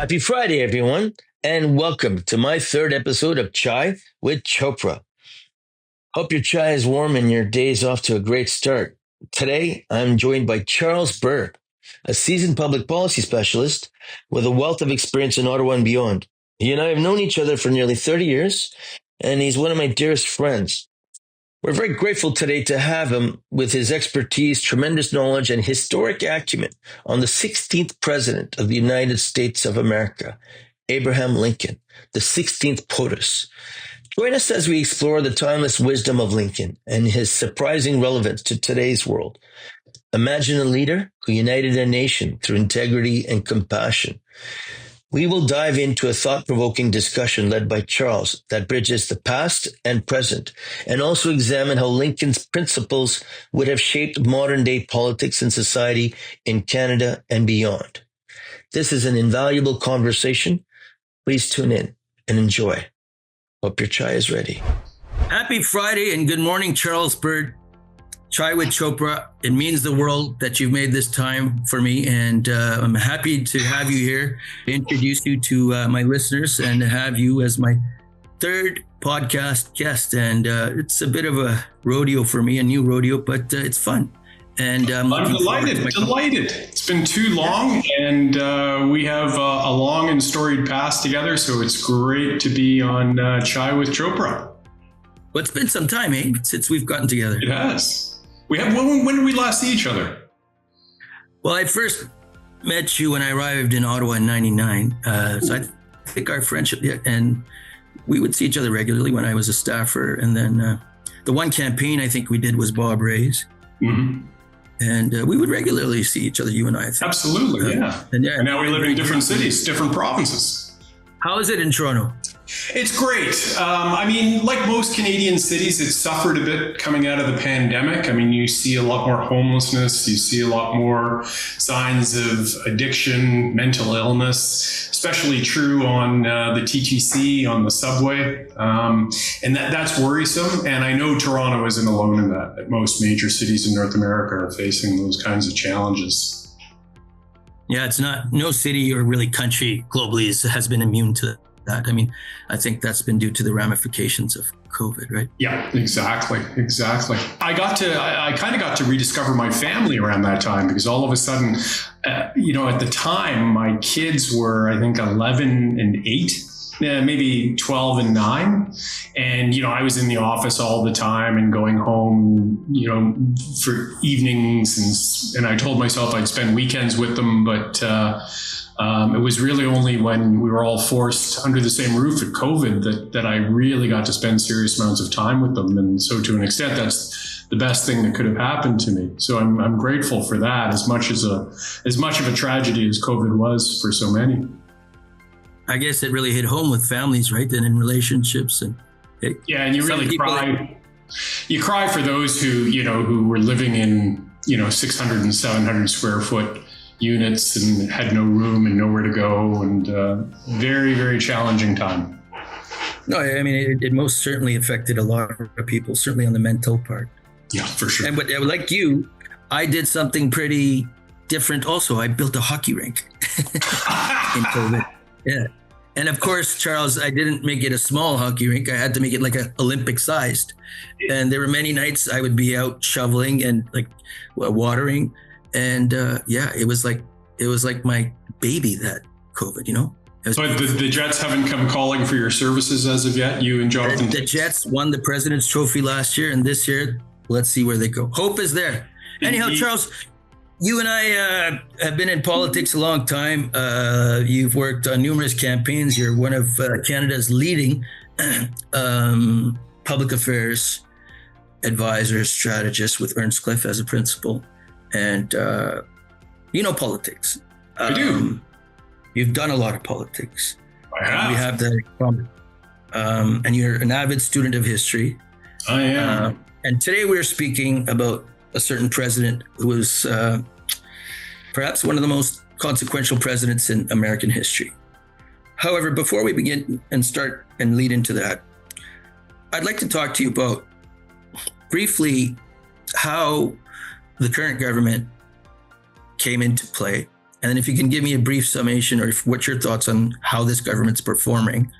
Happy Friday, everyone, and welcome to my third episode of Chai with Chopra. Hope your chai is warm and your day is off to a great start. Today, I'm joined by Charles Bird, a seasoned public policy specialist with a wealth of experience in Ottawa and beyond. He and I have known each other for nearly 30 years, and he's one of my dearest friends. We're very grateful today to have him with his expertise, tremendous knowledge, and historic acumen on the 16th President of the United States of America, Abraham Lincoln, the 16th POTUS. Join us as we explore the timeless wisdom of Lincoln and his surprising relevance to today's world. Imagine a leader who united a nation through integrity and compassion. We will dive into a thought-provoking discussion led by Charles that bridges the past and present, and also examine how Lincoln's principles would have shaped modern-day politics and society in Canada and beyond. This is an invaluable conversation. Please tune in and enjoy. Hope your chai is ready. Happy Friday and good morning, Charles Bird. Chai with Chopra. It means the world that you've made this time for me, and I'm happy to have you here, to introduce you to my listeners, and to have you as my third podcast guest. And it's a bit of a rodeo for me, a new rodeo, but it's fun. And I'm delighted. It's been too long, and we have a long and storied past together, so it's great to be on Chai with Chopra. Well, it's been some time, since we've gotten together. It has. When did we last see each other? Well, I first met you when I arrived in Ottawa in 99. So I think our friendship, and we would see each other regularly when I was a staffer. And then the one campaign I think we did was Bob Ray's. Mm-hmm. And we would regularly see each other, you and I think. Absolutely, yeah. And now we live in different cities, different provinces. How is it in Toronto? It's great. Like most Canadian cities, it suffered a bit coming out of the pandemic. You see a lot more homelessness. You see a lot more signs of addiction, mental illness, especially true on the TTC, on the subway. And that's worrisome. And I know Toronto isn't alone in that most major cities in North America are facing those kinds of challenges. Yeah, no city or really country globally has been immune to that. I think that's been due to the ramifications of COVID, right? Yeah, exactly. I kind of got to rediscover my family around that time, because all of a sudden, at the time, my kids were, I think, 11 and 8. Maybe 12 and 9. And, I was in the office all the time and going home, for evenings. And I told myself I'd spend weekends with them. But it was really only when we were all forced under the same roof at COVID that I really got to spend serious amounts of time with them. And so to an extent, that's the best thing that could have happened to me. So I'm grateful for that, as much of a tragedy as COVID was for so many. I guess it really hit home with families, right? And in relationships. And and you really cry. You cry for those who were living in, 600 and 700 square foot units and had no room and nowhere to go, and very, very challenging time. No, it most certainly affected a lot of people, certainly on the mental part. Yeah, for sure. But like you, I did something pretty different also. I built a hockey rink in COVID. Yeah. And of course, Charles, I didn't make it a small hockey rink. I had to make it like a Olympic sized. And there were many nights I would be out shoveling and watering. And it was like my baby, that COVID, But the Jets haven't come calling for your services as of yet, you and Jonathan? The Jets won the President's Trophy last year, and this year, let's see where they go. Hope is there. Anyhow, Charles, you and I have been in politics a long time. You've worked on numerous campaigns. You're one of Canada's leading public affairs advisors, strategists, with Earsnscliffe as a principal. And politics. I do. You've done a lot of politics. I have. We have that in common. And you're an avid student of history. I am. And today we're speaking about a certain president who was perhaps one of the most consequential presidents in American history. However, before we begin and start and lead into that, I'd like to talk to you about briefly how the current government came into play And then if you can give me a brief summation, or what's your thoughts on how this government's performing.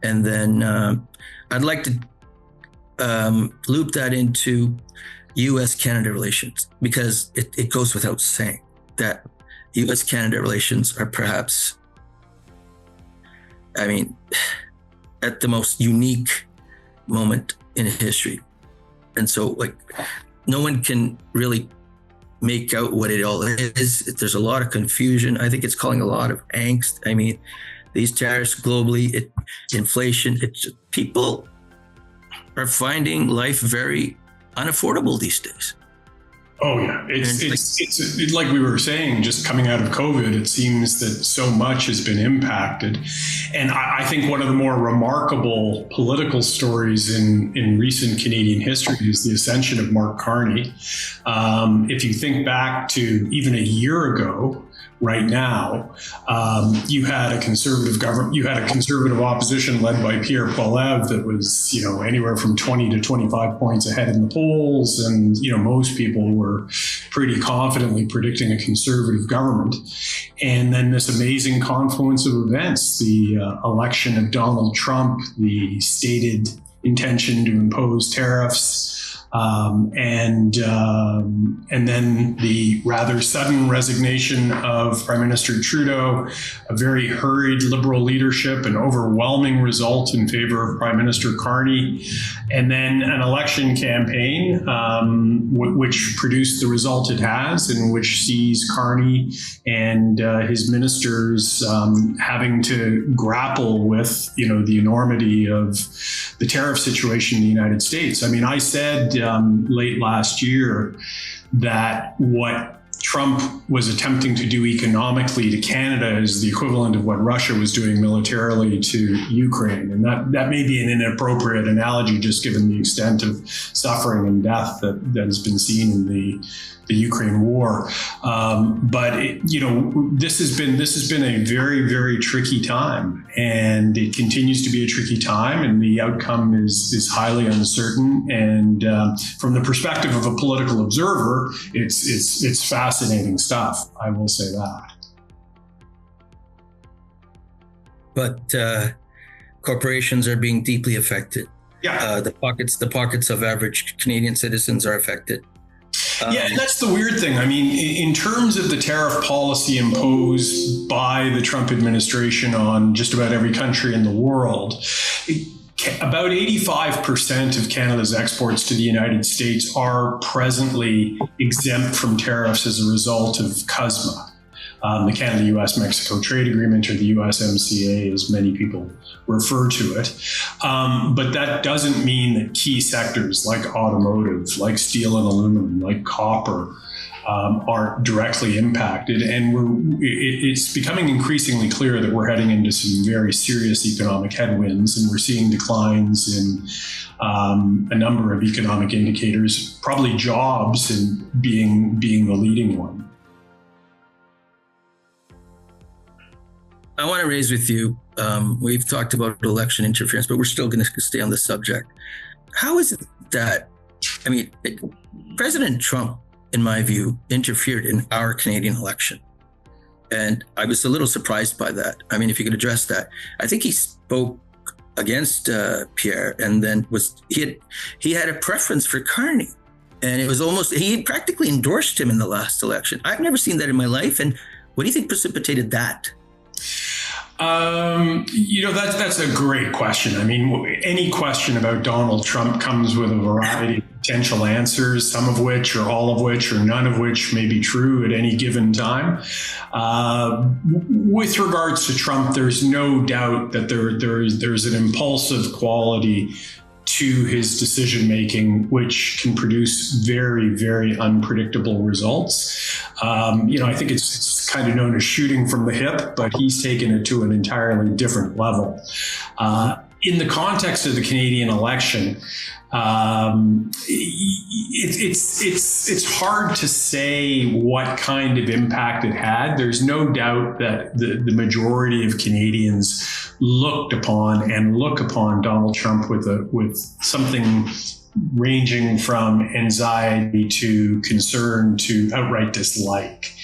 And then I'd like to loop that into U.S.-Canada relations, because it goes without saying that U.S.-Canada relations are perhaps, at the most unique moment in history. And so, no one can really make out what it all is. There's a lot of confusion. I think it's causing a lot of angst. These tariffs globally, inflation, people are finding life very unaffordable these days. Oh yeah, it's like we were saying, just coming out of COVID, it seems that so much has been impacted. And I think one of the more remarkable political stories in recent Canadian history is the ascension of Mark Carney. If you think back to even a year ago, right now, you had a conservative government, you had a conservative opposition led by Pierre Poilievre that was, anywhere from 20 to 25 points ahead in the polls. And, most people were pretty confidently predicting a conservative government. And then this amazing confluence of events, the election of Donald Trump, the stated intention to impose tariffs, and then the rather sudden resignation of Prime Minister Trudeau, a very hurried Liberal leadership, an overwhelming result in favor of Prime Minister Carney, and then an election campaign which produced the result it has, and which sees Carney and his ministers having to grapple with, the enormity of the tariff situation in the United States. I said late last year that what Trump was attempting to do economically to Canada is the equivalent of what Russia was doing militarily to Ukraine. And that may be an inappropriate analogy, just given the extent of suffering and death that has been seen in the Ukraine war. This has been a very, very tricky time, and it continues to be a tricky time, and the outcome is highly uncertain. And from the perspective of a political observer, it's fascinating stuff. I will say that. But corporations are being deeply affected. Yeah, the pockets of average Canadian citizens are affected. Yeah, and that's the weird thing. In terms of the tariff policy imposed by the Trump administration on just about every country in the world, about 85% of Canada's exports to the United States are presently exempt from tariffs as a result of CUSMA, the Canada-US-Mexico Trade Agreement, or the USMCA, as many people refer to it. But that doesn't mean that key sectors like automotive, like steel and aluminum, like copper, aren't directly impacted. And it's becoming increasingly clear that we're heading into some very serious economic headwinds, and we're seeing declines in a number of economic indicators, probably jobs and being the leading one. I want to raise with you, we've talked about election interference, but we're still going to stay on the subject. How is it that, President Trump, in my view, interfered in our Canadian election? And I was a little surprised by that. If you could address that. I think he spoke against Pierre, and then he had a preference for Carney. And it was he practically endorsed him in the last election. I've never seen that in my life. And what do you think precipitated that? That's a great question. Any question about Donald Trump comes with a variety of potential answers, some of which, or all of which, or none of which may be true at any given time. With regards to Trump, there's no doubt that there's an impulsive quality to his decision-making, which can produce very, very unpredictable results. I think it's kind of known as shooting from the hip, but he's taken it to an entirely different level. In the context of the Canadian election, it's hard to say what kind of impact it had. There's no doubt that the majority of Canadians look upon Donald Trump with something ranging from anxiety to concern to outright dislike.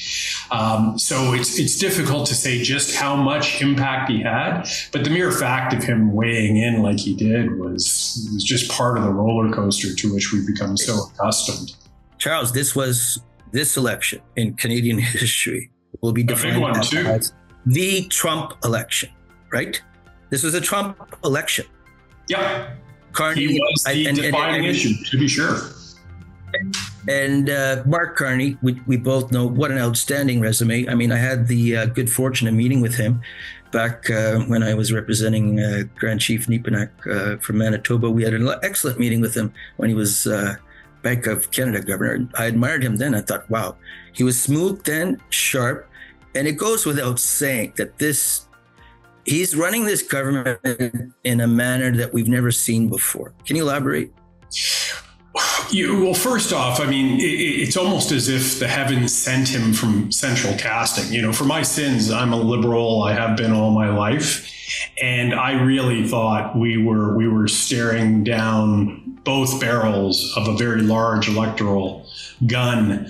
So it's difficult to say just how much impact he had, but the mere fact of him weighing in like he did was just part of the roller coaster to which we've become so accustomed. Charles, this election in Canadian history will be defined as the Trump election, right? This was a Trump election. Yep. Carney he was the defining issue, to be sure. And Mark Carney, we both know what an outstanding resume. I mean, I had the good fortune of meeting with him back when I was representing Grand Chief Neepanak from Manitoba. We had an excellent meeting with him when he was Bank of Canada governor. I admired him then. I thought, wow, he was smooth then, sharp. And it goes without saying that he's running this government in a manner that we've never seen before. Can you elaborate? Well, first off, I mean, it's almost as if the heavens sent him from central casting. For my sins, I'm a liberal. I have been all my life. And I really thought we were staring down both barrels of a very large electoral gun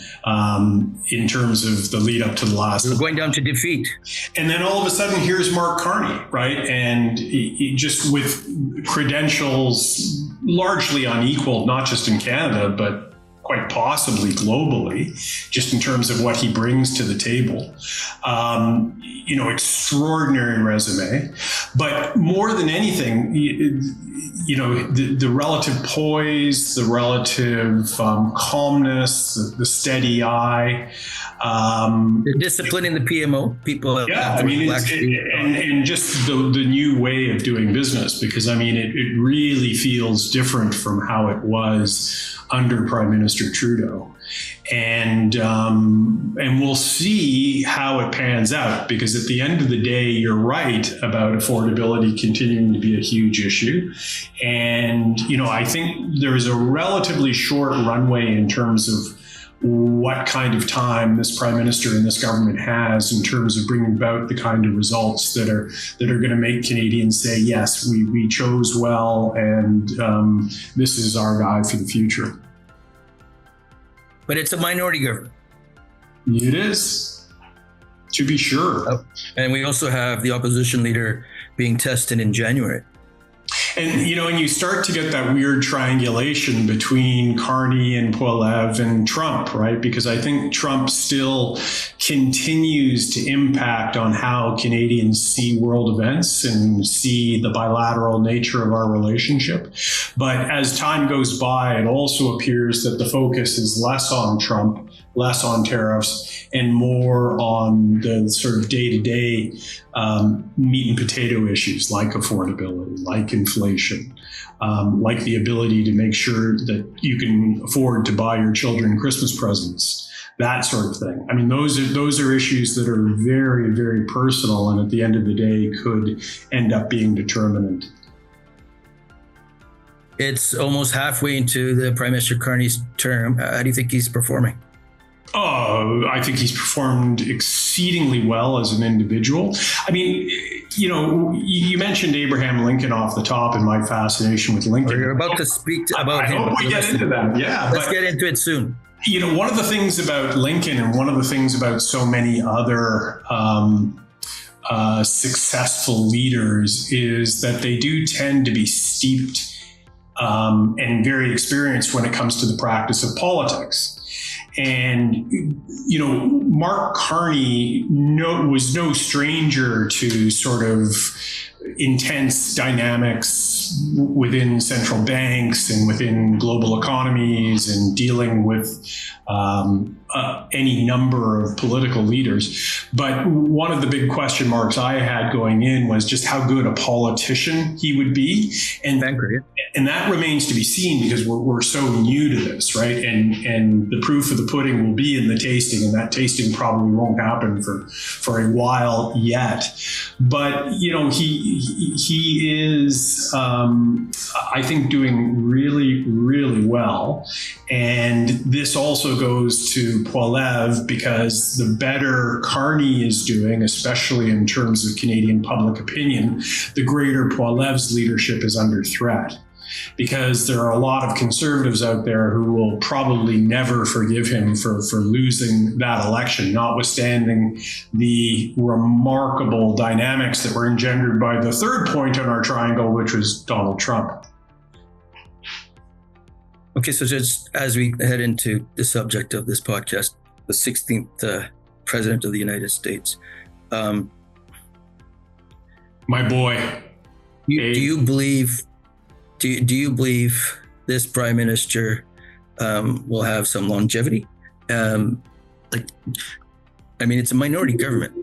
in terms of the lead up to the last. We're going down to defeat. And then all of a sudden, here's Mark Carney, right? And he just with credentials largely unequaled, not just in Canada, but quite possibly globally, just in terms of what he brings to the table. Extraordinary resume. But more than anything, the relative poise, the relative calmness, the steady eye. The discipline in the PMO, people. Yeah, I mean, and just the new way of doing business, because I mean, it really feels different from how it was under Prime Minister Trudeau, and we'll see how it pans out. Because at the end of the day, you're right about affordability continuing to be a huge issue, and I think there is a relatively short runway in terms of what kind of time this prime minister and this government has in terms of bringing about the kind of results that are going to make Canadians say, yes, we chose well, and this is our guy for the future. But it's a minority government. It is, to be sure. And we also have the opposition leader being tested in January. And, and you start to get that weird triangulation between Carney and Poilievre and Trump, right? Because I think Trump still continues to impact on how Canadians see world events and see the bilateral nature of our relationship. But as time goes by, it also appears that the focus is less on Trump, less on tariffs, and more on the sort of day-to-day meat and potato issues like affordability, like inflation, like the ability to make sure that you can afford to buy your children Christmas presents, that sort of thing. I mean, those are issues that are very, very personal, and at the end of the day could end up being determinant. It's almost halfway into the Prime Minister Carney's term. How do you think he's performing? Oh, I think he's performed exceedingly well as an individual. I mean, you mentioned Abraham Lincoln off the top and my fascination with Lincoln. You're about to speak about him. I hope we get into that. Yeah. Let's get into it soon. One of the things about Lincoln and one of the things about so many other successful leaders is that they do tend to be steeped and very experienced when it comes to the practice of politics. And, Mark Carney was no stranger to sort of intense dynamics within central banks and within global economies and dealing with any number of political leaders. But one of the big question marks I had going in was just how good a politician he would be. And that remains to be seen because we're so new to this, right? And the proof of the pudding will be in the tasting, and that tasting probably won't happen for a while yet. But, he is, I think, doing really, really well. And this also goes to Poilievre, because the better Carney is doing, especially in terms of Canadian public opinion, the greater Poilievre's leadership is under threat. because there are a lot of conservatives out there who will probably never forgive him for losing that election, notwithstanding the remarkable dynamics that were engendered by the third point on our triangle, which was Donald Trump. Okay, so just as we head into the subject of this podcast, the 16th president of the United States, my boy. Do you believe this prime minister will have some longevity? It's a minority government,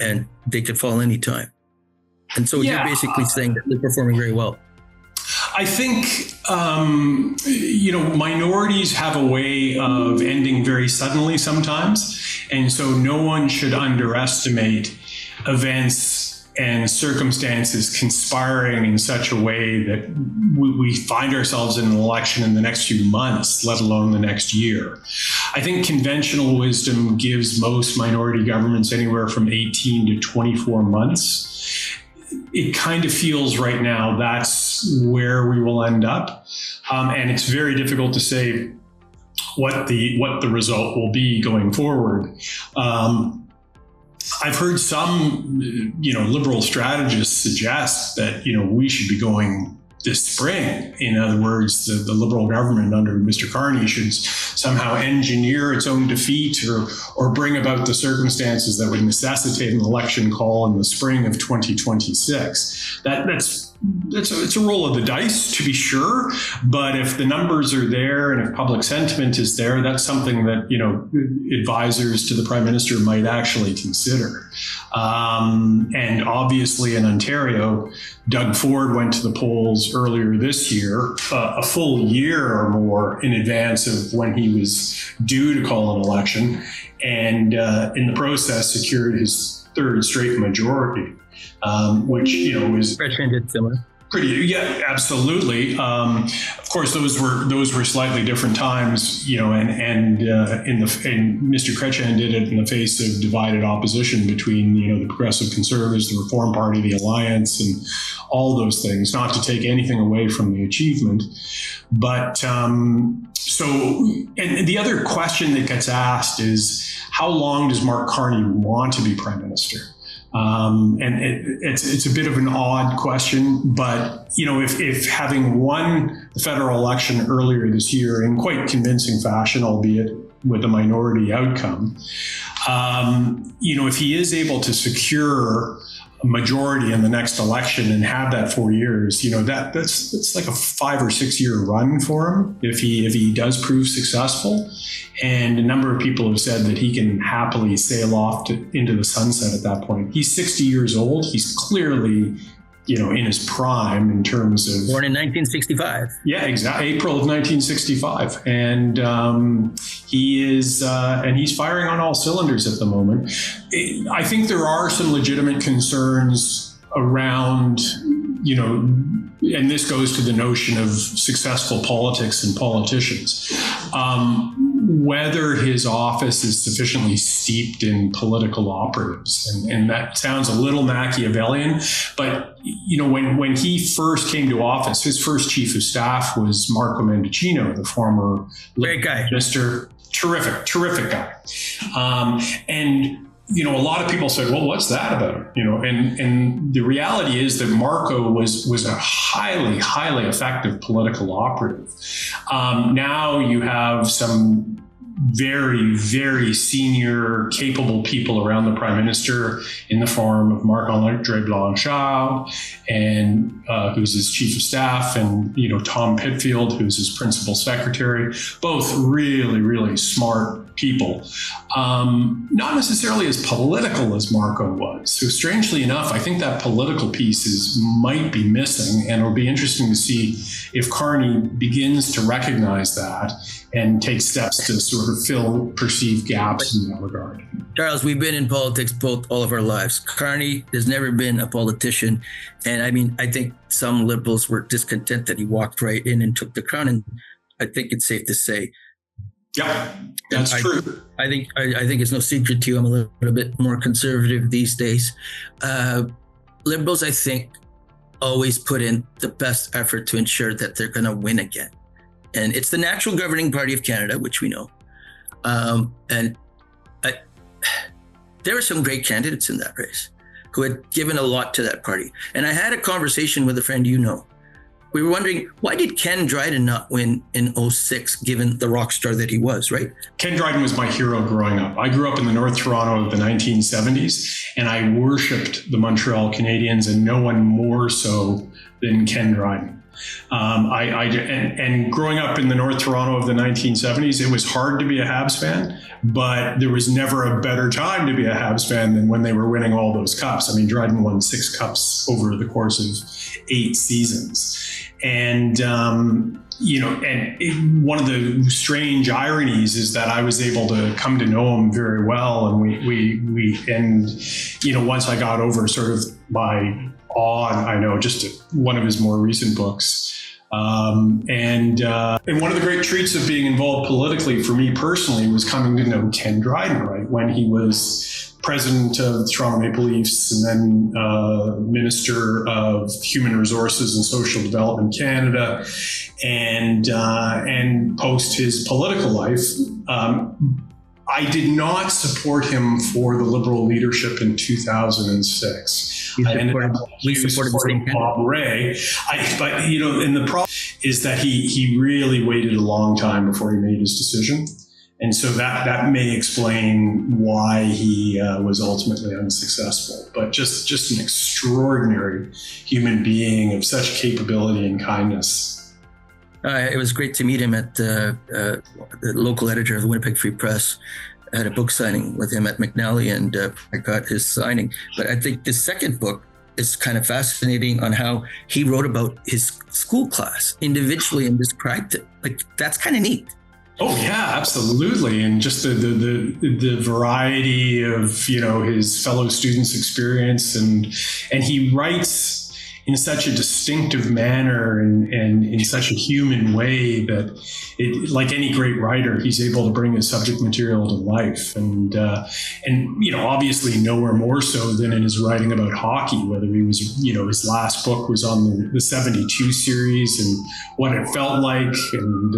and they could fall anytime. And so you're basically saying that they're performing very well. I think, minorities have a way of ending very suddenly sometimes. And so no one should underestimate events and circumstances conspiring in such a way that we find ourselves in an election in the next few months, let alone the next year. I think conventional wisdom gives most minority governments anywhere from 18 to 24 months. It kind of feels right now that's where we will end up. And it's very difficult to say what the result will be going forward. I've heard some, liberal strategists suggest that, we should be going this spring. In other words, the Liberal government under Mr. Carney should somehow engineer its own defeat or bring about the circumstances that would necessitate an election call in the spring of 2026. It's a roll of the dice, to be sure, but if the numbers are there and if public sentiment is there, that's something that advisors to the prime minister might actually consider. And obviously in Ontario, Doug Ford went to the polls earlier this year, a full year or more in advance of when he was due to call an election, and in the process secured his third straight majority. Which is similar. Pretty, absolutely. Of course, those were slightly different times, and Mr. Chrétien did it in the face of divided opposition between the Progressive Conservatives, the Reform Party, the Alliance, and all those things. Not to take anything away from the achievement, but and the other question that gets asked is, how long does Mark Carney want to be prime minister? And it's a bit of an odd question, but if having won the federal election earlier this year in quite convincing fashion, albeit with a minority outcome, if he is able to secure a majority in the next election and have that 4 years, that's like a 5 or 6 year run for him if he does prove successful. And a number of people have said that he can happily sail off into the sunset at that point. He's 60 years old. He's clearly, in his prime in terms of... Born in 1965. Yeah, exactly. April of 1965. And he is, and he's firing on all cylinders at the moment. I think there are some legitimate concerns around, and this goes to the notion of successful politics and politicians. Whether his office is sufficiently steeped in political operatives. And that sounds a little Machiavellian, but when he first came to office, his first chief of staff was Marco Mendicino, the former great guy, Mr. Terrific guy. And a lot of people said, well, what's that about? And the reality is that Marco was a highly, highly effective political operative. Now you have some very, very senior, capable people around the prime minister in the form of Marc-André Blanchard, and who's his chief of staff, and Tom Pitfield, who's his principal secretary. Both really, really smart people, not necessarily as political as Marco was. So strangely enough, I think that political piece might be missing, and it'll be interesting to see if Carney begins to recognize that and take steps to sort of fill perceived gaps in that regard. Charles, we've been in politics all of our lives. Carney has never been a politician. And I think some liberals were discontent that he walked right in and took the crown. And I think it's safe to say, yeah, that's true. I think it's no secret to you, I'm a little bit more conservative these days. Liberals, I think, always put in the best effort to ensure that they're going to win again. And it's the natural governing party of Canada, which we know. There were some great candidates in that race who had given a lot to that party. And I had a conversation with a friend, we were wondering, why did Ken Dryden not win in 2006, given the rock star that he was, right? Ken Dryden was my hero growing up. I grew up in the North Toronto of the 1970s, and I worshipped the Montreal Canadiens, and no one more so than Ken Dryden. And growing up in the North Toronto of the 1970s, it was hard to be a Habs fan, but there was never a better time to be a Habs fan than when they were winning all those cups. I mean, Dryden won 6 cups over the course of 8 seasons. And, one of the strange ironies is that I was able to come to know him very well. And once I got over sort of my awe, just one of his more recent books. And one of the great treats of being involved politically for me personally was coming to know Ken Dryden, right? When he was president of the Toronto Maple Leafs and then Minister of Human Resources and Social Development Canada, and post his political life. I did not support him for the Liberal leadership in 2006. I ended up supporting Bob Rae. And the problem is that he really waited a long time before he made his decision. And so that may explain why he was ultimately unsuccessful. But just an extraordinary human being of such capability and kindness. It was great to meet him at the local editor of the Winnipeg Free Press. I had a book signing with him at McNally, and I got his signing. But I think the second book is kind of fascinating on how he wrote about his school class individually and described it. Like, that's kind of neat. Oh yeah, absolutely. And just the variety of, his fellow students' experience, and he writes in such a distinctive manner and in such a human way that like any great writer, he's able to bring his subject material to life. And obviously nowhere more so than in his writing about hockey, whether he was, his last book was on the 72 series and what it felt like, and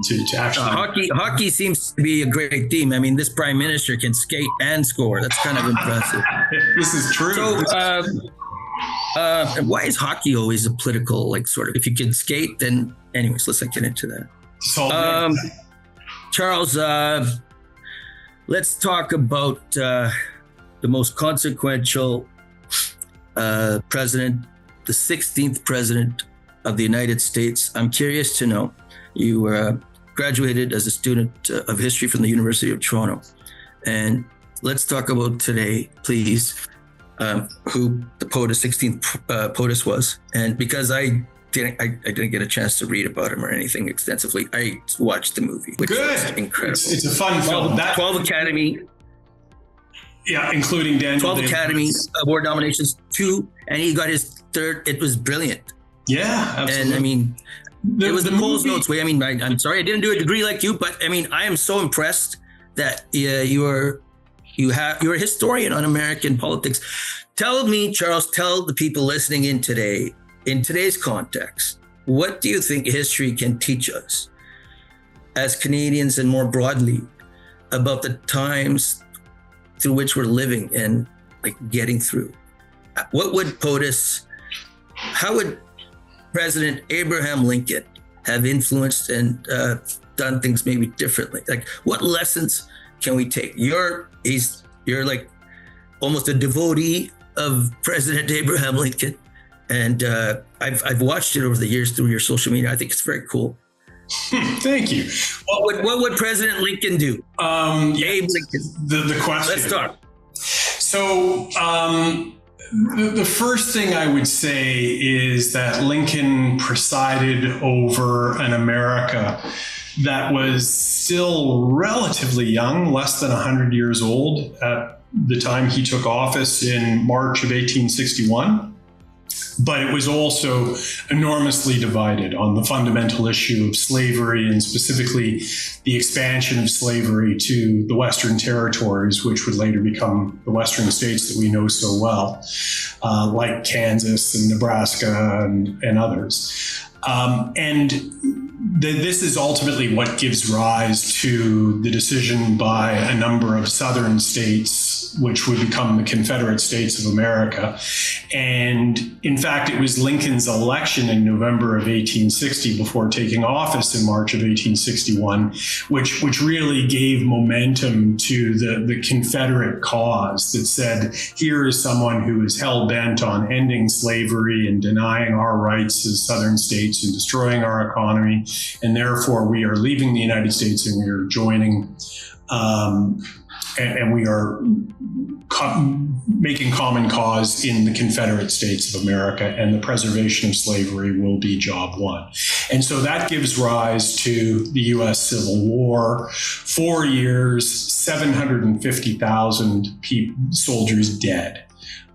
to actually... Hockey seems to be a great theme. I mean, this prime minister can skate and score. That's kind of impressive. This is true. So, why is hockey always a political, sort of, if you can skate, then anyways, let's not get into that. Charles, let's talk about the most consequential president, the 16th president of the United States. I'm curious to know, you graduated as a student of history from the University of Toronto. And let's talk about today, please, who the POTUS 16th POTUS was. And because I didn't get a chance to read about him or anything extensively, I watched the movie, which is incredible. It's a fun film. 12 Academy. Yeah, including Daniel 12 Academy Award nominations, 2, and he got his 3rd. It was brilliant. Yeah, absolutely. And I mean, it was the Coles Notes way. I mean, I'm sorry I didn't do a degree like you, but I mean, I am so impressed that you're a historian on American politics. Tell me, Charles, tell the people listening in today's context, what do you think history can teach us as Canadians and more broadly about the times through which we're living and getting through? What would POTUS, how would President Abraham Lincoln have influenced and done things maybe differently? What lessons can we take? You're almost a devotee of President Abraham Lincoln, and I've watched it over the years through your social media. I think it's very cool. Thank you. What would President Lincoln do? Abe Lincoln. The question. Let's start. So the first thing I would say is that Lincoln presided over an America that was still relatively young, less than 100 years old at the time he took office in March of 1861. But it was also enormously divided on the fundamental issue of slavery, and specifically the expansion of slavery to the Western territories, which would later become the Western states that we know so well, like Kansas and Nebraska and others. This is ultimately what gives rise to the decision by a number of southern states, which would become the Confederate States of America. And in fact, it was Lincoln's election in November of 1860, before taking office in March of 1861, which really gave momentum to the Confederate cause, that said, here is someone who is hell-bent on ending slavery and denying our rights as southern states and destroying our economy. And therefore, we are leaving the United States and we are joining, and we are making common cause in the Confederate States of America, and the preservation of slavery will be job one. And so that gives rise to the U.S. Civil War. 4 years, 750,000 soldiers dead,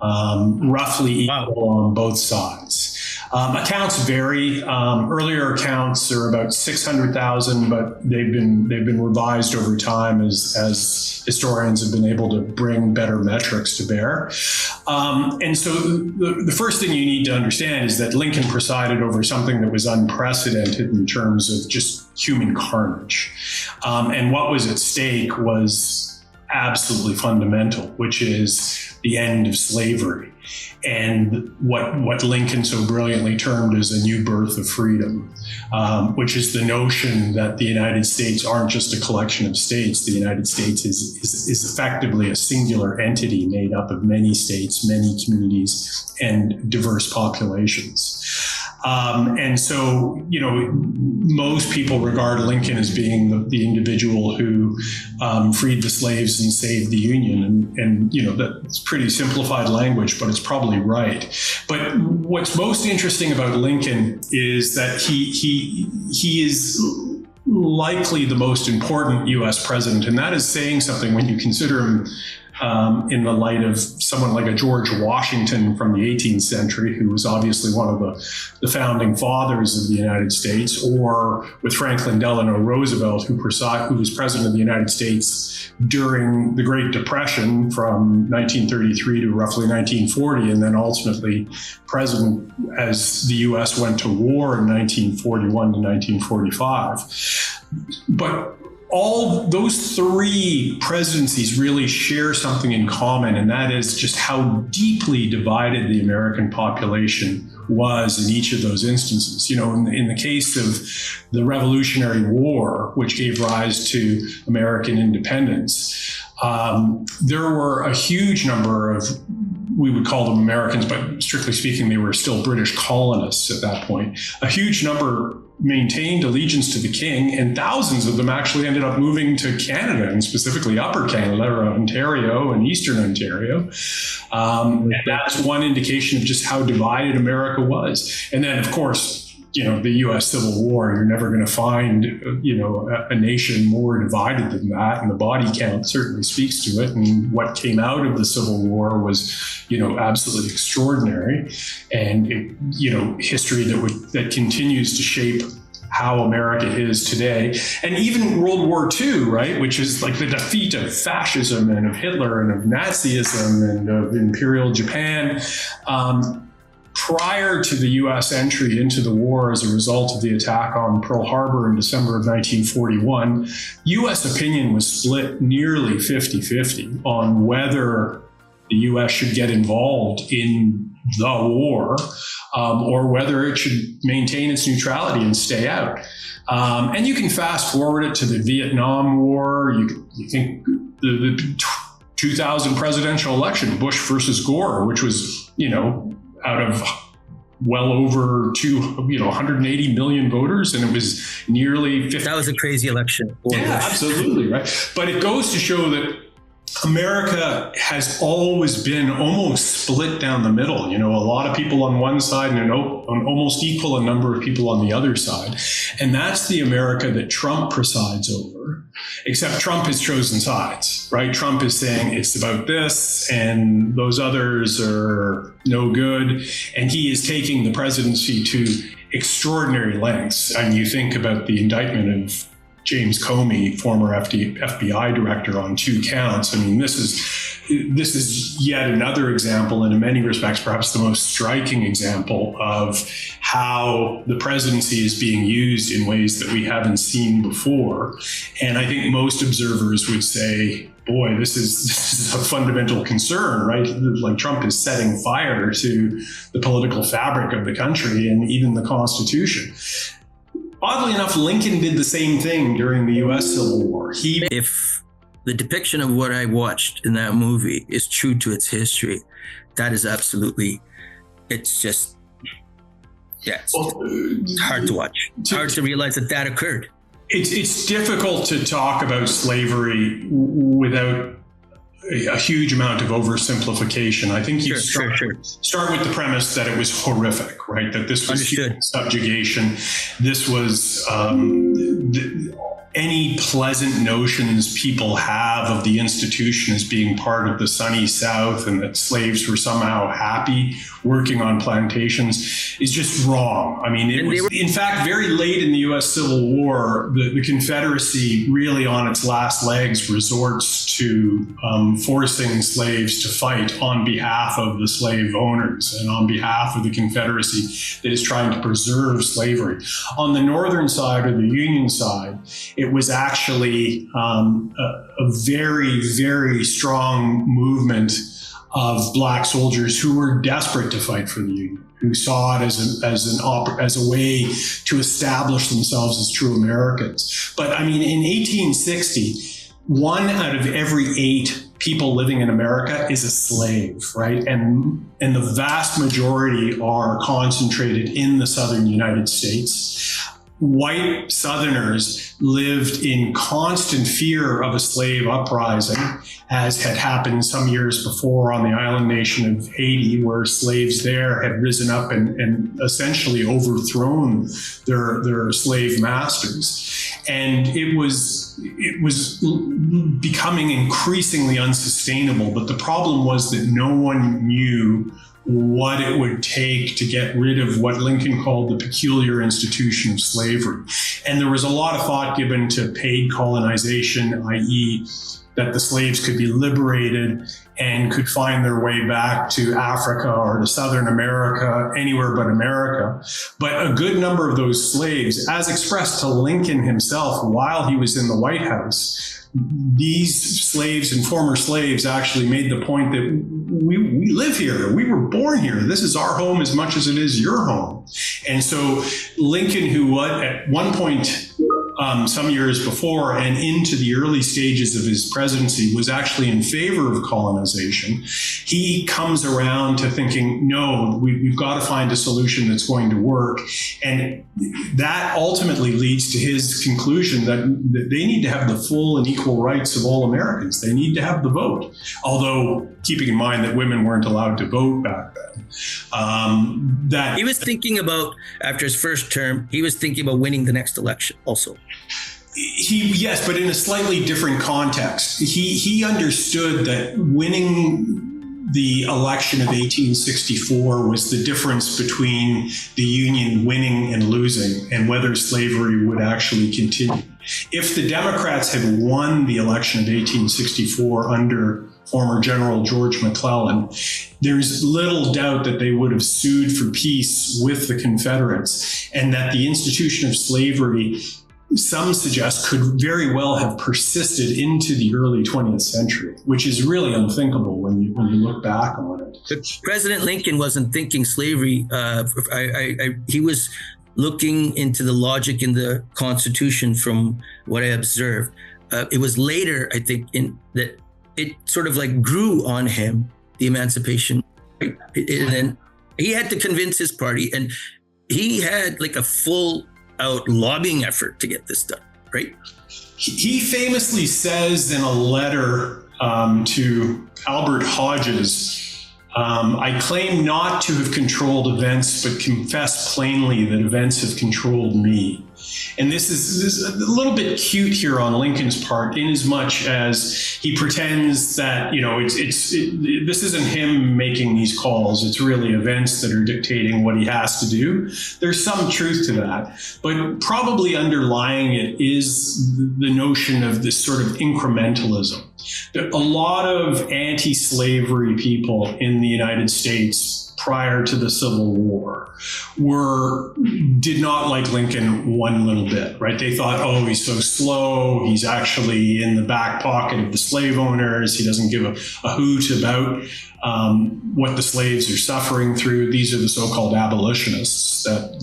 roughly equal on both sides. Accounts vary. Earlier accounts are about 600,000, but they've been revised over time as historians have been able to bring better metrics to bear. And so the first thing you need to understand is that Lincoln presided over something that was unprecedented in terms of just human carnage. And what was at stake was absolutely fundamental, which is the end of slavery, and what Lincoln so brilliantly termed as a new birth of freedom, which is the notion that the United States aren't just a collection of states. The United States is effectively a singular entity made up of many states, many communities, and diverse populations. And so, most people regard Lincoln as being the individual who freed the slaves and saved the Union. And that's pretty simplified language, but it's probably right. But what's most interesting about Lincoln is that he is likely the most important U.S. president. And that is saying something when you consider him in the light of someone like a George Washington from the 18th century, who was obviously one of the founding fathers of the United States, or with Franklin Delano Roosevelt, who was president of the United States during the Great Depression from 1933 to roughly 1940, and then ultimately president as the U.S. went to war in 1941 to 1945. But all those three presidencies really share something in common, and that is just how deeply divided the American population was in each of those instances. In the case of the Revolutionary War, which gave rise to American independence, there were a huge number of, we would call them Americans, but strictly speaking, they were still British colonists at that point. A huge number maintained allegiance to the king, and thousands of them actually ended up moving to Canada, and specifically Upper Canada, or Ontario and Eastern Ontario. And that's one indication of just how divided America was. And then, of course, the U.S. Civil War, you're never going to find, a nation more divided than that. And the body count certainly speaks to it. And what came out of the Civil War was, absolutely extraordinary. And, history that continues to shape how America is today. And even World War II, right, which is like the defeat of fascism and of Hitler and of Nazism and of Imperial Japan. Prior to the U.S. entry into the war as a result of the attack on Pearl Harbor in December of 1941, U.S. opinion was split nearly 50-50 on whether the U.S. should get involved in the war or whether it should maintain its neutrality and stay out. And you can fast forward it to the Vietnam War. You think the 2000 presidential election, Bush versus Gore, which was, out of well over 180 million voters, and it was nearly 50. That was a crazy election. Yeah, absolutely, right. But it goes to show that America has always been almost split down the middle. You know, a lot of people on one side and an almost equal a number of people on the other side. And that's the America that Trump presides over, except Trump has chosen sides, right? Trump is saying it's about this and those others are no good. And he is taking the presidency to extraordinary lengths. And you think about the indictment of James Comey, former FBI director, on 2 counts. I mean, this is yet another example, and in many respects, perhaps the most striking example of how the presidency is being used in ways that we haven't seen before. And I think most observers would say, boy, this is a fundamental concern, right? Like Trump is setting fire to the political fabric of the country and even the Constitution. Oddly enough, Lincoln did the same thing during the U.S. Civil War. If the depiction of what I watched in that movie is true to its history, that is absolutely, it's just, yeah, it's hard to watch. It's hard to realize that occurred. It's difficult to talk about slavery without a huge amount of oversimplification. I think you start with the premise that it was horrific, right? That this was human subjugation. This was any pleasant notions people have of the institution as being part of the sunny South and that slaves were somehow happy working on plantations is just wrong. I mean, it was, in fact, very late in the U.S. Civil War, the Confederacy really on its last legs resorts to forcing slaves to fight on behalf of the slave owners and on behalf of the Confederacy that is trying to preserve slavery. On the northern side, or the Union side, it was actually a very, very strong movement of Black soldiers who were desperate to fight for the Union, who saw it as a way to establish themselves as true Americans. But I mean, in 1860, 1 out of every 8 people living in America is a slave, right? And the vast majority are concentrated in the southern United States. White Southerners lived in constant fear of a slave uprising, as had happened some years before on the island nation of Haiti, where slaves there had risen up and essentially overthrown their slave masters. And it was becoming increasingly unsustainable. But the problem was that no one knew what it would take to get rid of what Lincoln called the peculiar institution of slavery. And there was a lot of thought given to paid colonization, i.e., that the slaves could be liberated and could find their way back to Africa or to Southern America, anywhere but America. But a good number of those slaves, as expressed to Lincoln himself while he was in the White House, these slaves and former slaves actually made the point that we live here, we were born here, this is our home as much as it is your home. And so Lincoln, who at one point, some years before and into the early stages of his presidency, was actually in favor of colonization, he comes around to thinking, no, we've got to find a solution that's going to work. And that ultimately leads to his conclusion that they need to have the full and equal rights of all Americans. They need to have the vote, although keeping in mind that women weren't allowed to vote back then. That he was thinking about, after his first term, he was thinking about winning the next election also. Yes, but in a slightly different context. He understood that winning the election of 1864 was the difference between the Union winning and losing and whether slavery would actually continue. If the Democrats had won the election of 1864 under former General George McClellan, there's little doubt that they would have sued for peace with the Confederates, and that the institution of slavery, some suggest, could very well have persisted into the early 20th century, which is really unthinkable when you look back on it. But President Lincoln wasn't thinking slavery. He was looking into the logic in the Constitution from what I observed. It was later, I think, that it sort of like grew on him, the emancipation. Right? And then he had to convince his party, and he had like a full out lobbying effort to get this done, right? He famously says in a letter to Albert Hodges, I claim not to have controlled events, but confess plainly that events have controlled me. And this is a little bit cute here on Lincoln's part, in as much as he pretends that, this isn't him making these calls. It's really events that are dictating what he has to do. There's some truth to that, but probably underlying it is the notion of this sort of incrementalism. A lot of anti-slavery people in the United States prior to the Civil War did not like Lincoln one little bit, right? They thought, oh, he's so slow. He's actually in the back pocket of the slave owners. He doesn't give a hoot about what the slaves are suffering through. These are the so-called abolitionists that,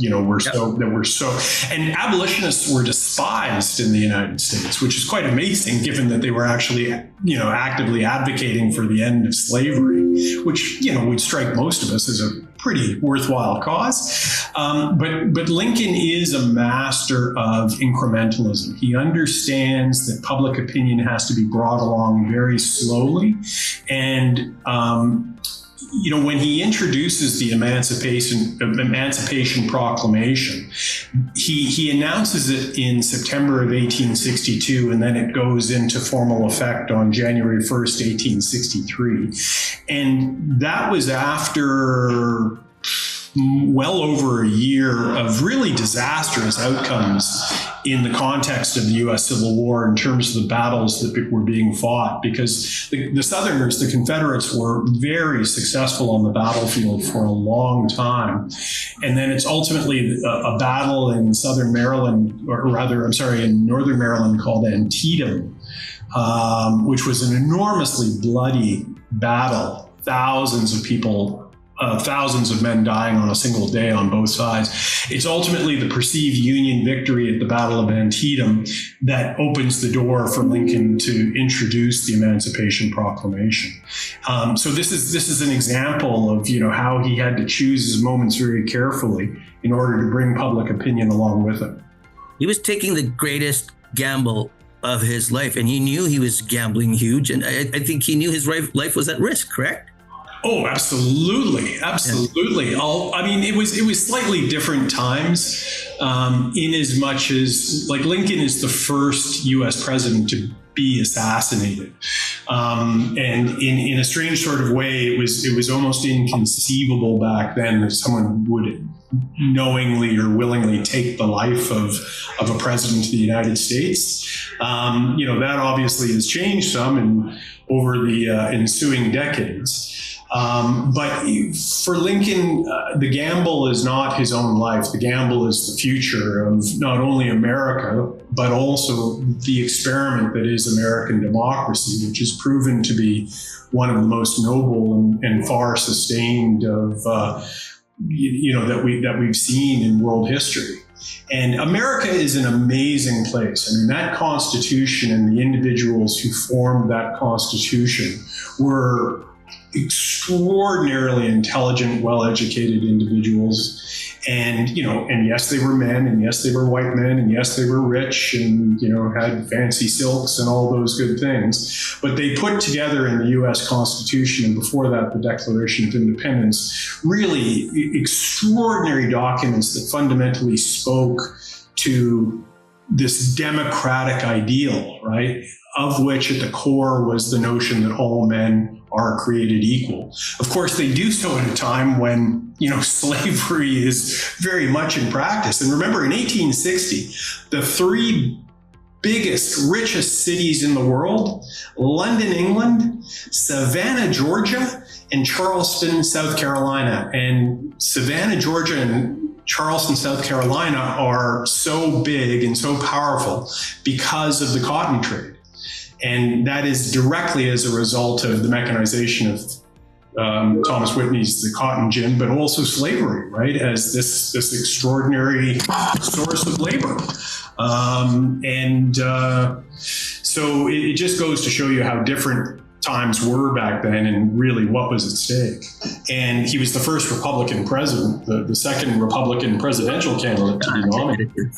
and abolitionists were despised in the United States, which is quite amazing given that they were actually, actively advocating for the end of slavery, which, would strike most of us as a pretty worthwhile cause. But Lincoln is a master of incrementalism. He understands that public opinion has to be brought along very slowly. And, when he introduces the Emancipation Proclamation, he announces it in September of 1862, and then it goes into formal effect on January 1st, 1863. And that was after well over a year of really disastrous outcomes in the context of the U.S. Civil War in terms of the battles that were being fought, because the Southerners, the Confederates, were very successful on the battlefield for a long time. And then it's ultimately a battle in Southern Maryland, in Northern Maryland called Antietam, which was an enormously bloody battle. Thousands of men dying on a single day on both sides. It's ultimately the perceived Union victory at the Battle of Antietam that opens the door for Lincoln to introduce the Emancipation Proclamation. So this is an example of how he had to choose his moments very carefully in order to bring public opinion along with him. He was taking the greatest gamble of his life, and he knew he was gambling huge, and I think he knew his life was at risk, correct? Oh, absolutely. Absolutely. It was slightly different times, in as much as Lincoln is the first U.S. president to be assassinated. And in a strange sort of way, it was almost inconceivable back then that someone would knowingly or willingly take the life of a president of the United States. That obviously has changed some over the ensuing decades. But for Lincoln, the gamble is not his own life. The gamble is the future of not only America, but also the experiment that is American democracy, which has proven to be one of the most noble and far sustained of, that we've seen in world history. And America is an amazing place. That Constitution and the individuals who formed that Constitution were extraordinarily intelligent, well-educated individuals. And yes, they were men, and yes, they were white men, and yes, they were rich and, had fancy silks and all those good things. But they put together in the U.S. Constitution, and before that, the Declaration of Independence, really extraordinary documents that fundamentally spoke to this democratic ideal, right? Of which at the core was the notion that all men are created equal. Of course, they do so at a time when, slavery is very much in practice. And remember, in 1860, the three biggest, richest cities in the world, London, England, Savannah, Georgia, and Charleston, South Carolina. And Savannah, Georgia, and Charleston, South Carolina are so big and so powerful because of the cotton trade. And that is directly as a result of the mechanization of Thomas Whitney's The Cotton Gin, but also slavery, right, as this extraordinary source of labor. So it just goes to show you how different times were back then and really what was at stake. And he was the first Republican president, the second Republican presidential candidate to be nominated.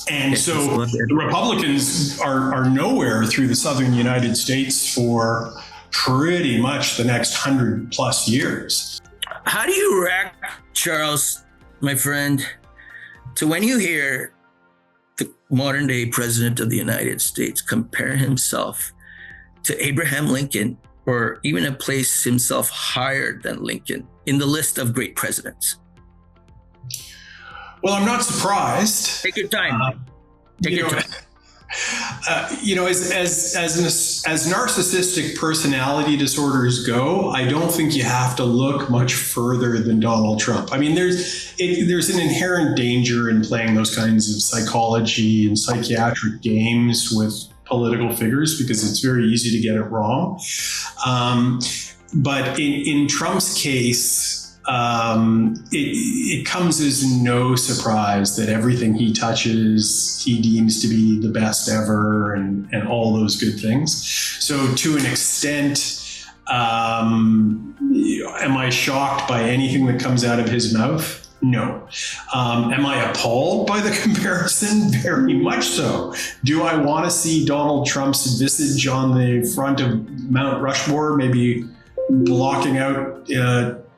And so the Republicans are nowhere through the southern United States for pretty much the next 100+ years. How do you react, Charles, my friend, to when you hear the modern day president of the United States compare himself to Abraham Lincoln, or even place himself higher than Lincoln in the list of great presidents? Well, I'm not surprised. Take your time. Take your time. As narcissistic personality disorders go, I don't think you have to look much further than Donald Trump. I mean, there's an inherent danger in playing those kinds of psychology and psychiatric games with political figures because it's very easy to get it wrong. But in Trump's case, it comes as no surprise that everything he touches, he deems to be the best ever and all those good things. So to an extent, am I shocked by anything that comes out of his mouth? No. Am I appalled by the comparison? Very much so. Do I want to see Donald Trump's visage on the front of Mount Rushmore, maybe blocking out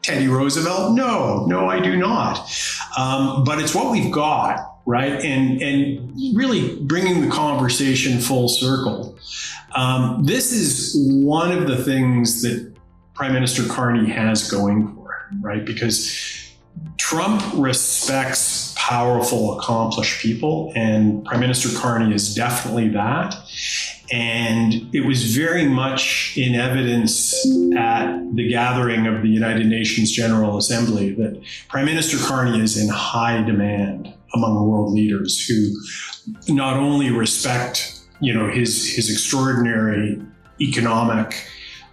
Teddy Roosevelt? No, I do not. But it's what we've got, right? And really bringing the conversation full circle. This is one of the things that Prime Minister Carney has going for him, right? Because Trump respects powerful, accomplished people, and Prime Minister Carney is definitely that. And it was very much in evidence at the gathering of the United Nations General Assembly that Prime Minister Carney is in high demand among world leaders who not only respect, his extraordinary economic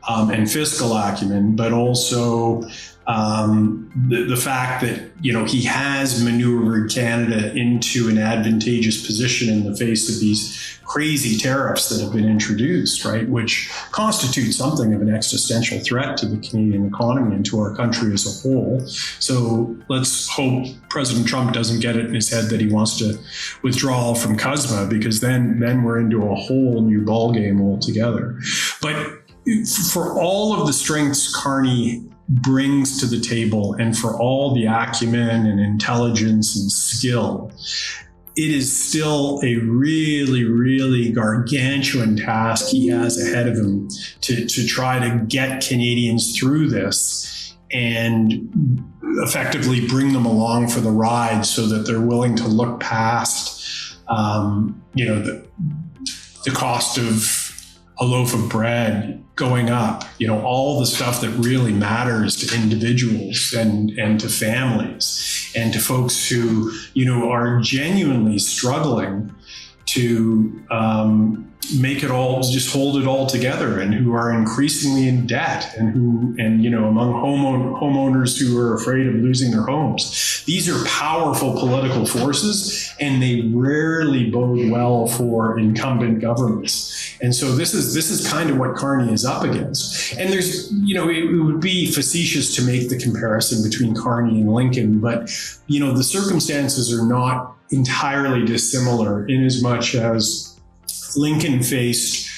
and fiscal acumen, but also the fact that, he has maneuvered Canada into an advantageous position in the face of these crazy tariffs that have been introduced, right, which constitute something of an existential threat to the Canadian economy and to our country as a whole. So let's hope President Trump doesn't get it in his head that he wants to withdraw from CUSMA, because then we're into a whole new ballgame altogether. But for all of the strengths Carney brings to the table and for all the acumen and intelligence and skill, it is still a really, really gargantuan task he has ahead of him to try to get Canadians through this and effectively bring them along for the ride so that they're willing to look past, the cost of a loaf of bread going up, all the stuff that really matters to individuals and to families and to folks who, are genuinely struggling to make it all, just hold it all together, and who are increasingly in debt, and among homeowners who are afraid of losing their homes. These are powerful political forces, and they rarely bode well for incumbent governments. And so this is kind of what Carney is up against. And there's, it would be facetious to make the comparison between Carney and Lincoln, but, the circumstances are not entirely dissimilar, in as much as Lincoln faced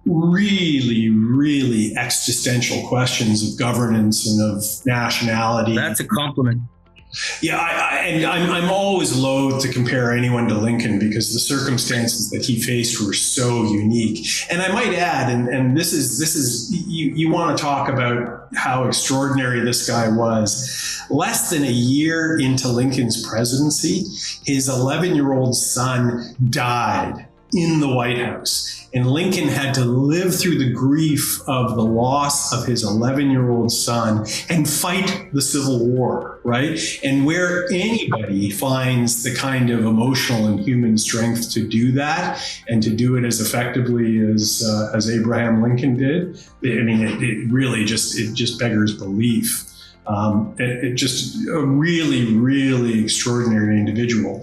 really, really existential questions of governance and of nationality. That's a compliment. Yeah, I'm always loath to compare anyone to Lincoln because the circumstances that he faced were so unique. And I might add, and this is you want to talk about how extraordinary this guy was. Less than a year into Lincoln's presidency, his 11-year-old son died in the White House. And Lincoln had to live through the grief of the loss of his 11-year-old son and fight the Civil War, right? And where anybody finds the kind of emotional and human strength to do that, and to do it as effectively as Abraham Lincoln did, I mean, it really just beggars belief. Just a really, really extraordinary individual.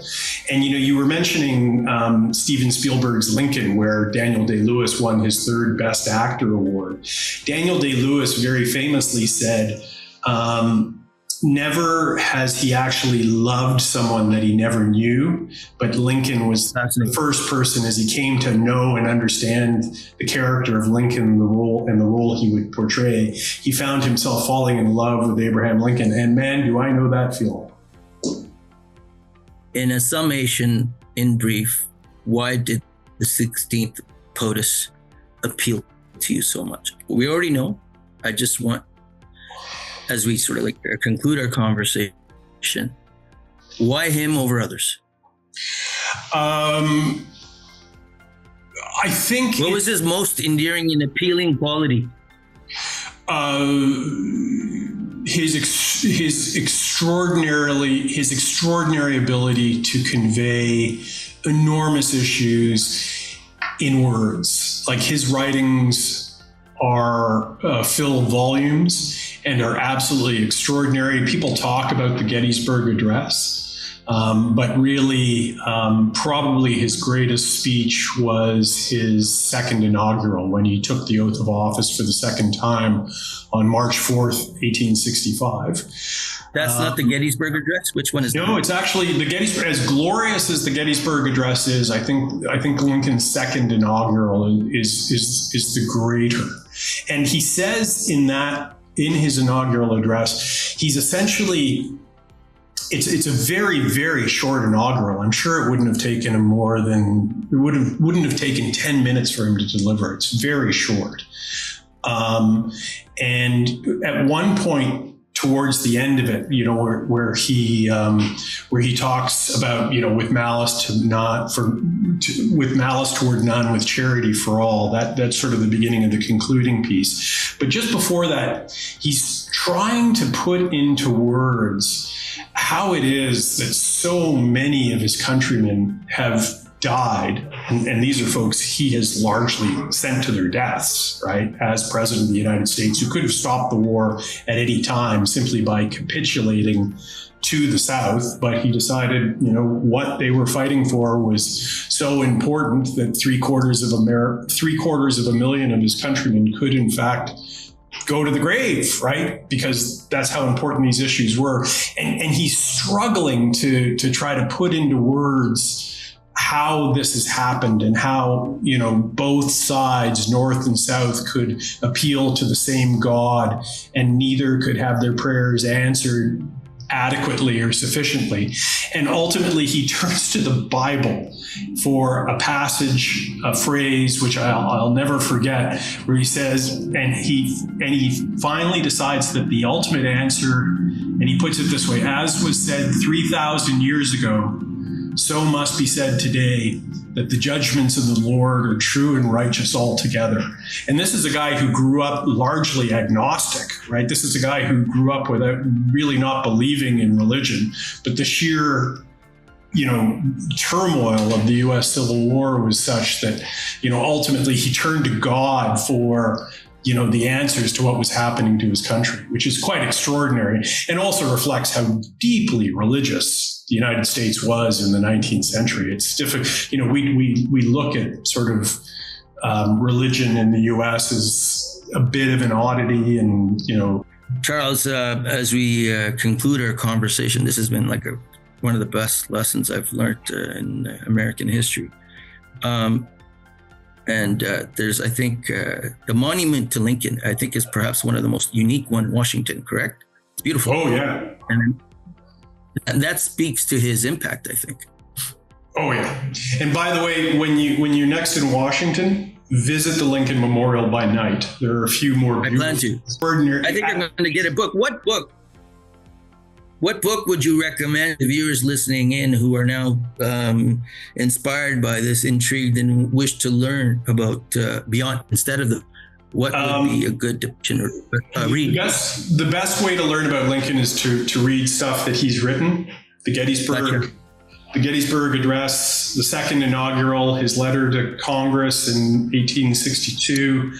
And, you were mentioning Steven Spielberg's Lincoln, where Daniel Day-Lewis won his third Best Actor award. Daniel Day-Lewis very famously said, never has he actually loved someone that he never knew, but Lincoln was the first person, as he came to know and understand the character of Lincoln, the role he would portray, he found himself falling in love with Abraham Lincoln. And man, do I know that feeling. In a summation, in brief, why did the 16th POTUS appeal to you so much? We already know. I just want, as we sort of like conclude our conversation, why him over others? I think... What was his most endearing and appealing quality? His extraordinary ability to convey enormous issues in words. Like, his writings are fill volumes and are absolutely extraordinary. People talk about the Gettysburg Address, but really, probably his greatest speech was his second inaugural, when he took the oath of office for the second time on March 4th, 1865. That's not the Gettysburg Address? Which one is that? No, it's actually the Gettysburg. As glorious as the Gettysburg Address is, I think Lincoln's second inaugural is the greater. And he says in his inaugural address, he's essentially, it's a very, very short inaugural. I'm sure it wouldn't have taken him wouldn't have taken 10 minutes for him to deliver. It's very short. And at one point towards the end of it, where he talks about, with malice toward none, with charity for all, that's sort of the beginning of the concluding piece. But just before that, he's trying to put into words how it is that so many of his countrymen have died, and these are folks he has largely sent to their deaths, right, as president of the United States, who could have stopped the war at any time simply by capitulating to the South. But he decided, what they were fighting for was so important that three quarters of a million of his countrymen could, in fact, go to the grave, right? Because that's how important these issues were. And he's struggling to try to put into words how this has happened, and how, both sides, North and South, could appeal to the same God, and neither could have their prayers answered adequately or sufficiently. And ultimately, he turns to the Bible for a passage, a phrase, which I'll never forget, where he says, and he finally decides that the ultimate answer, and he puts it this way: as was said 3,000 years ago, so must be said today, that the judgments of the Lord are true and righteous altogether. And this is a guy who grew up largely agnostic, right? This is a guy who grew up without really not believing in religion, but the sheer, turmoil of the U.S. Civil War was such that, ultimately he turned to God for, the answers to what was happening to his country, which is quite extraordinary, and also reflects how deeply religious the United States was in the 19th century. It's difficult. We look at sort of religion in the U.S. as a bit of an oddity, and Charles, as we conclude our conversation, this has been like one of the best lessons I've learned in American history. And there's, I think, the monument to Lincoln, I think, is perhaps one of the most unique one in Washington, correct? It's beautiful. Oh, yeah. And that speaks to his impact, I think. Oh, yeah. And by the way, when you're next in Washington, visit the Lincoln Memorial by night. There are a few more beautiful, extraordinary. I think I'm going to get a book. What book would you recommend to viewers listening in who are now inspired by this, intrigued, and wish to learn about beyond, instead of what would be a good read? Yes, the best way to learn about Lincoln is to read stuff that he's written. The Gettysburg Address, the second inaugural, his letter to Congress in 1862.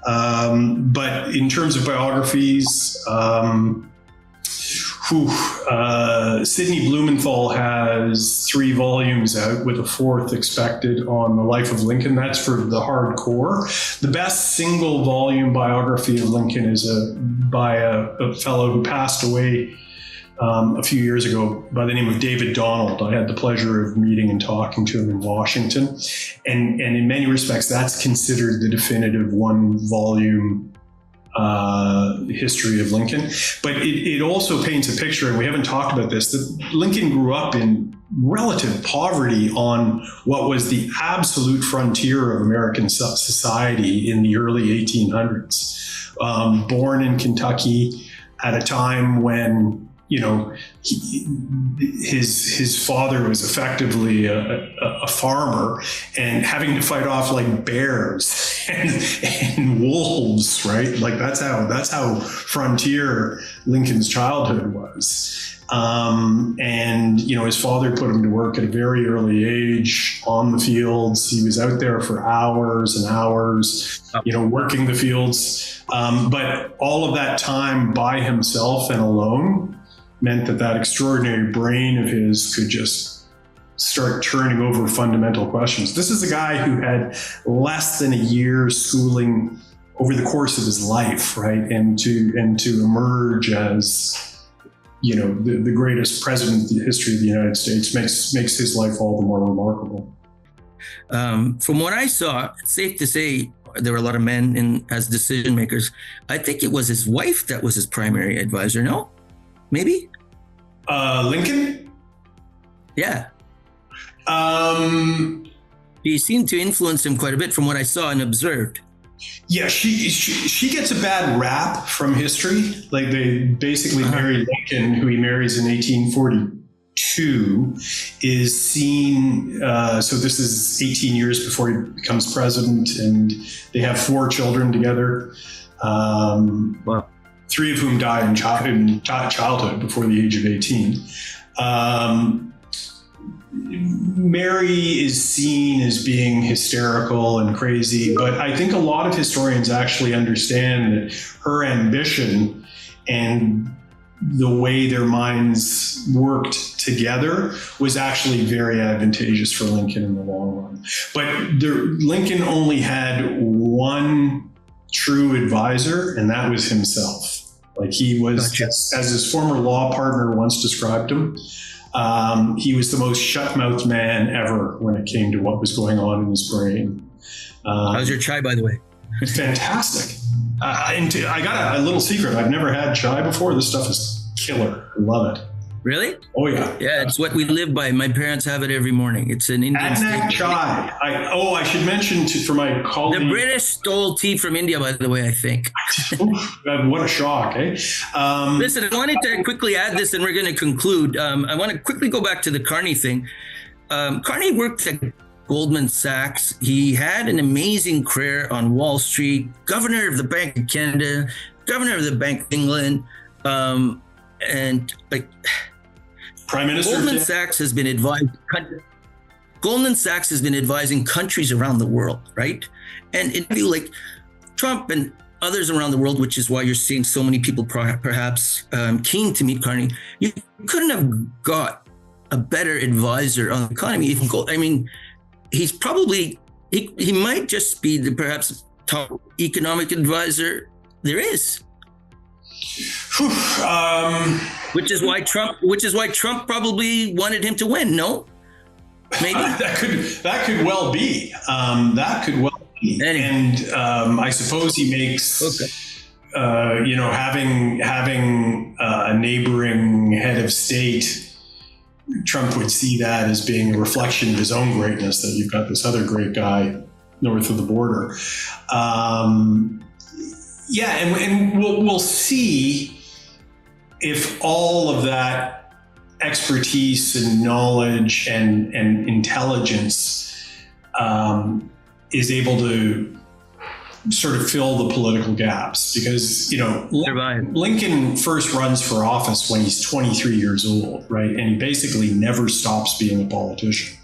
But in terms of biographies, Sidney Blumenthal has 3 volumes out, with a 4th expected, on the life of Lincoln. That's for the hardcore. The best single volume biography of Lincoln is by a fellow who passed away a few years ago by the name of David Donald. I had the pleasure of meeting and talking to him in Washington. And in many respects, that's considered the definitive one-volume history of Lincoln. But it also paints a picture, and we haven't talked about this, that Lincoln grew up in relative poverty on what was the absolute frontier of American society in the early 1800s. Born in Kentucky at a time when, you know, his father was effectively a farmer and having to fight off like bears and wolves, right? Like that's how frontier Lincoln's childhood was. And, you know, his father put him to work at a very early age on the fields. He was out there for hours and hours, you know, working the fields. But all of that time by himself and alone meant that extraordinary brain of his could just start turning over fundamental questions. This is a guy who had less than a year's schooling over the course of his life, right? And to emerge as, you know, the greatest president in the history of the United States makes his life all the more remarkable. From what I saw, it's safe to say there were a lot of men as decision makers. I think it was his wife that was his primary advisor. No, maybe. Lincoln? Yeah. He seemed to influence him quite a bit from what I saw and observed. Yeah, she gets a bad rap from history. Like they basically married Lincoln, who he marries in 1842, is seen, so this is 18 years before he becomes president, and they have 4 children together. Wow. 3 of whom die in childhood before the age of 18. Mary is seen as being hysterical and crazy, but I think a lot of historians actually understand that her ambition and the way their minds worked together was actually very advantageous for Lincoln in the long run. But Lincoln only had one true advisor, and that was himself. Like he was, Gotcha. as his former law partner once described him, he was the most shut-mouthed man ever when it came to what was going on in his brain. How's your chai, by the way? Fantastic. And I got a little secret. I've never had chai before. This stuff is killer. I love it. Really? Oh, yeah. Yeah, it's what we live by. My parents have it every morning. It's an Indian Adnak staple. chai. I should mention for my colleague. The British stole tea from India, by the way, I think. What a shock, eh? Listen, I wanted to quickly add this, and we're going to conclude. I want to quickly go back to the Carney thing. Carney worked at Goldman Sachs. He had an amazing career on Wall Street, governor of the Bank of Canada, governor of the Bank of England, and like Prime Minister. Goldman Sachs has been advising countries around the world, right? And it'd be like Trump and others around the world, which is why you're seeing so many people perhaps keen to meet Carney. You couldn't have got a better advisor on the economy. I mean, he's probably, he might just be the perhaps top economic advisor there is. Which is why Trump probably wanted him to win. No, maybe that could well be. Anyway. And I suppose he makes, you know, having a neighboring head of state, Trump would see that as being a reflection of his own greatness. That you've got this other great guy north of the border. Yeah, and we'll see if all of that expertise and knowledge and intelligence is able to sort of fill the political gaps. Because, you know, Lincoln first runs for office when he's 23 years old, right? And he basically never stops being a politician.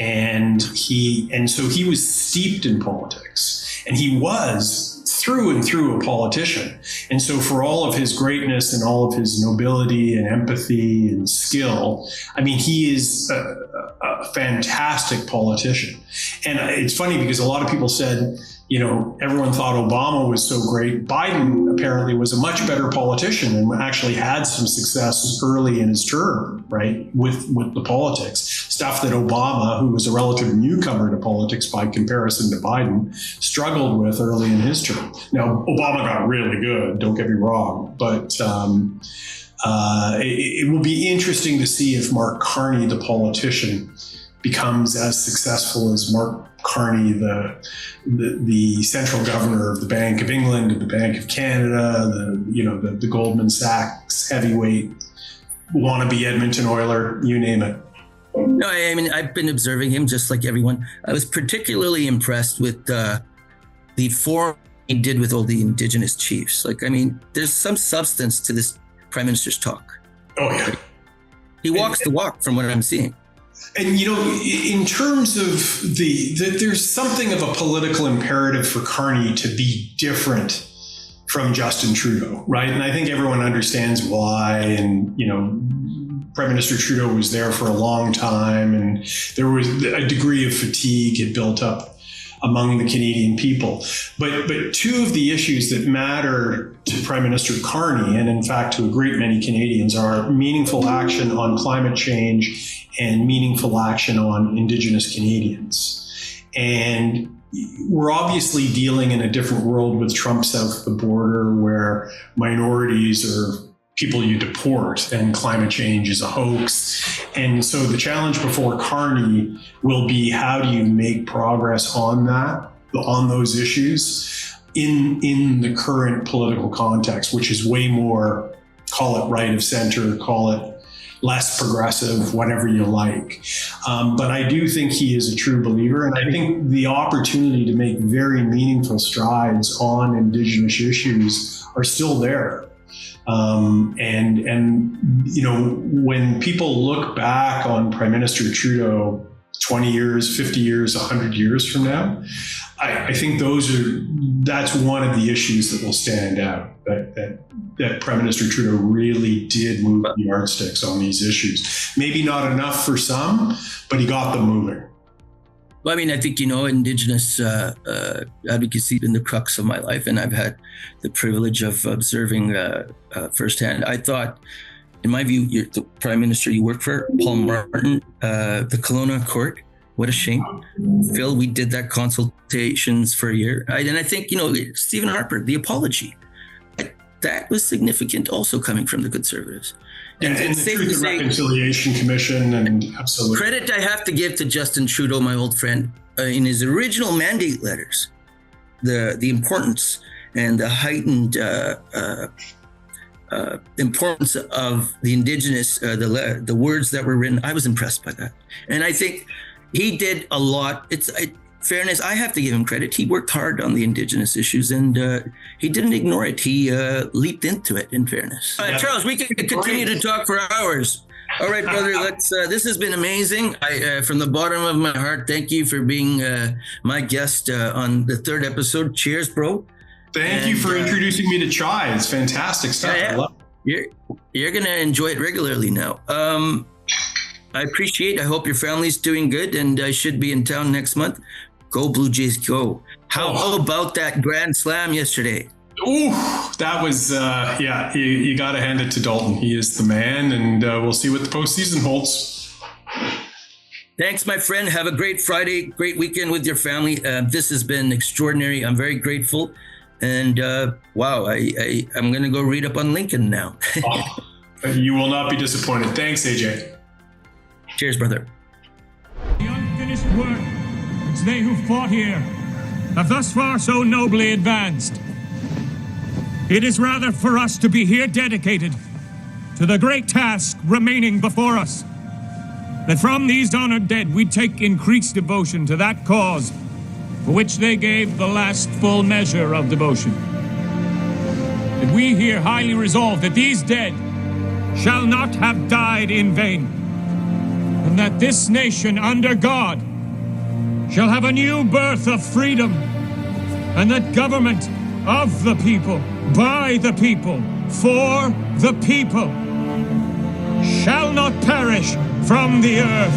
And so he was steeped in politics, and he was through and through a politician. And so for all of his greatness and all of his nobility and empathy and skill, I mean, he is a fantastic politician. And it's funny because a lot of people said, everyone thought Obama was so great. Biden apparently was a much better politician and actually had some success early in his term, right, with the politics. Stuff that Obama, who was a relative newcomer to politics by comparison to Biden, struggled with early in his term. Now, Obama got really good, don't get me wrong, but it will be interesting to see if Mark Carney, the politician, becomes as successful as Mark Carney, the central governor of the Bank of England, of the Bank of Canada, the Goldman Sachs heavyweight, wannabe Edmonton Oiler, you name it. No, I mean, I've been observing him just like everyone. I was particularly impressed with the forum he did with all the Indigenous chiefs. Like, I mean, there's some substance to this Prime Minister's talk. Oh, yeah. He walks the walk from what I'm seeing. And, in terms of there's something of a political imperative for Carney to be different from Justin Trudeau, right? And I think everyone understands why. And, Prime Minister Trudeau was there for a long time, and there was a degree of fatigue had built up among the Canadian people. But two of the issues that matter to Prime Minister Carney, and in fact to a great many Canadians, are meaningful action on climate change and meaningful action on Indigenous Canadians. And we're obviously dealing in a different world with Trump south of the border, where minorities are people you deport and climate change is a hoax. And so the challenge before Carney will be, how do you make progress on those issues in the current political context, which is way more, call it right of center, call it less progressive, whatever you like. But I do think he is a true believer. And I think the opportunity to make very meaningful strides on Indigenous issues are still there. When people look back on Prime Minister Trudeau 20 years, 50 years, 100 years from now, I think that's one of the issues that will stand out, that Prime Minister Trudeau really did move the yardsticks on these issues. Maybe not enough for some, but he got them moving. Well, I mean, I think, Indigenous advocacy has been the crux of my life, and I've had the privilege of observing firsthand. I thought, in my view, the Prime Minister you work for, Paul Martin, the Kelowna Court, what a shame. Phil, we did that consultations for a year. And I think, Stephen Harper, the apology, that was significant also coming from the Conservatives. And the Truth and Reconciliation Commission, and absolutely. Credit I have to give to Justin Trudeau, my old friend, in his original mandate letters, the importance and the heightened importance of the Indigenous, the words that were written. I was impressed by that. And I think he did a lot. Fairness, I have to give him credit. He worked hard on the Indigenous issues, and he didn't ignore it. He leaped into it, in fairness. Charles, we can continue to talk for hours. All right, brother, this has been amazing. From the bottom of my heart, thank you for being my guest on the third episode. Cheers, bro. Thank you for introducing me to chai. It's fantastic stuff. I love it. You're going to enjoy it regularly now. I appreciate. I hope your family's doing good, and I should be in town next month. Go Blue Jays, go. How about that grand slam yesterday? Ooh, that was, you got to hand it to Dalton. He is the man, and we'll see what the postseason holds. Thanks, my friend. Have a great Friday, great weekend with your family. This has been extraordinary. I'm very grateful. And wow, I'm going to go read up on Lincoln now. You will not be disappointed. Thanks, AJ. Cheers, brother. The unfinished work which they who fought here have thus far so nobly advanced. It is rather for us to be here dedicated to the great task remaining before us, that from these honored dead we take increased devotion to that cause for which they gave the last full measure of devotion. That we here highly resolve that these dead shall not have died in vain, and that this nation under God shall have a new birth of freedom, and that government of the people, by the people, for the people, shall not perish from the earth.